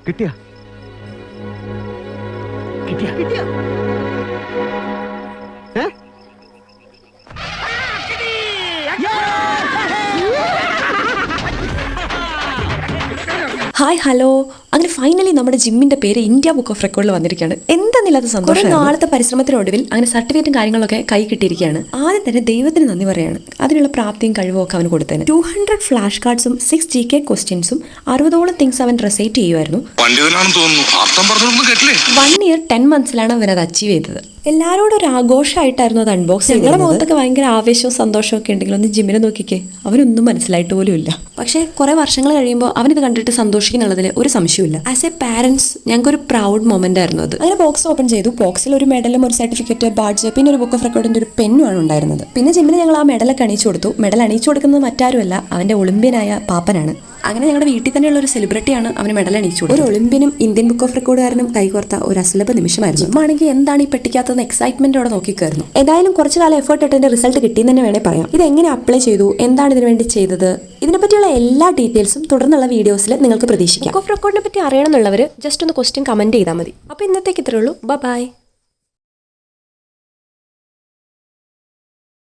കിട്ടിയ കിട്ടിയ കിട്ടിയ ഹായ് ഹലോ, അങ്ങനെ ഫൈനലി നമ്മുടെ ജിമ്മിന്റെ പേര് ഇന്ത്യ ബുക്ക് ഓഫ് റെക്കോർഡിൽ വന്നിരിക്കുകയാണ്. എന്താന്നില്ലാത്ത സന്തോഷം. നാളത്തെ പരിശ്രമത്തിനൊടുവിൽ അങ്ങനെ സർട്ടിഫിക്കറ്റും കാര്യങ്ങളൊക്കെ കൈ കിട്ടിയിരിക്കുകയാണ്. ആദ്യം തന്നെ ദൈവത്തിന് നന്ദി പറയാണ്, അതിനുള്ള പ്രാപ്തിയും കഴിവും ഒക്കെ അവന് കൊടുത്തതിന്. 200 ഫ്ലാഷ് കാർഡ്സും 6 GK ക്വസ്റ്റ്യൻസും 60ഓളം തിങ്സ് അവൻ റെസൈറ്റ് ചെയ്യുമായിരുന്നു. 1 year 10 months അവൻ അത് അച്ചീവ് ചെയ്തത്. എല്ലാവരോടും ഒരു ആഘോഷമായിട്ടായിരുന്നു അത് അൺബോക്സ് ചെയ്തത്. ഞങ്ങളുടെ മുഖത്തൊക്കെ ഭയങ്കര ആവേശവും സന്തോഷവും ഒക്കെ ഉണ്ടെങ്കിലും ഒന്ന് ജിമ്മിനെ നോക്കിക്കേ, അവനൊന്നും മനസ്സിലായിട്ട് പോലും ഇല്ല. പക്ഷേ കുറെ വർഷങ്ങൾ കഴിയുമ്പോൾ അവനിത് കണ്ടിട്ട് സന്തോഷിക്കുന്നുള്ളതിൽ ഒരു സംശയമില്ല. ആസ് എ പാരന്റ്സ് ഞങ്ങൾക്കൊരു പ്രൗഡ് മൊമെന്റ് ആയിരുന്നു അത്. അങ്ങനെ ബോക്സ് ഓപ്പൺ ചെയ്തു. ബോക്സിൽ ഒരു മെഡലും ഒരു സർട്ടിഫിക്കറ്റ്, ബാഡ്ജ്, പിന്നെ ഒരു ബുക്ക് ഓഫ് റെക്കോർഡിന്റെ ഒരു പെന്നുമാണ് ഉണ്ടായിരുന്നത്. പിന്നെ ജിമ്മിന് ഞങ്ങൾ ആ മെഡലൊക്കെ അണിയിച്ചു കൊടുത്തു. മെഡൽ അണിയിച്ചു കൊടുക്കുന്നത് മറ്റാരുമല്ല, അവന്റെ ഒളിമ്പ്യനായ പാപ്പനാണ്. അങ്ങനെ ഞങ്ങളുടെ വീട്ടിൽ തന്നെയുള്ള ഒരു സെലിബ്രിറ്റിയാണ് അവന് മെഡൽ അണിയിച്ചു കൊടുത്തത്. ഒരു ഒളിമ്പ്യനും ഇന്ത്യൻ ബുക്ക് ഓഫ് റെക്കോർഡുകാരനും കൈകോർത്ത ഒരു അസുലഭ നിമിഷമായിരുന്നു. ജിമ്മാണെങ്കിൽ എന്താണ് ഈ പെട്ടിക്കാത്തതെന്ന് എക്സൈറ്റ്മെന്റോടെ നോക്കിക്കായിരുന്നു. ഏതായാലും കുറച്ചു കാലം എഫേർട്ട് ഇട്ടതിന്റെ റിസൾട്ട് കിട്ടിയെന്ന് തന്നെ വേണേൽ പറയാം. ഇത് എങ്ങനെ അപ്ലൈ ചെയ്തു, എന്താണ് ഇതിനു വേണ്ടി ചെയ്തത്, ഇതിനെപ്പറ്റിയുള്ള എല്ലാ ഡീറ്റെയിൽസും തുടർന്നുള്ള വീഡിയോസിൽ നിങ്ങൾക്ക് പ്രതീക്ഷിക്കാം. ബുക്ക് ഓഫ് റെക്കോർഡിനെ പറ്റി അറിയണമെന്നുള്ളവർ ജസ്റ്റ് ഒന്ന് ക്വസ്റ്റ്യൻ കമന്റ് ചെയ്താൽ മതി. അപ്പോൾ ഇന്നത്തേക്ക് ഇത്രയേ ഉള്ളൂ. ബൈ.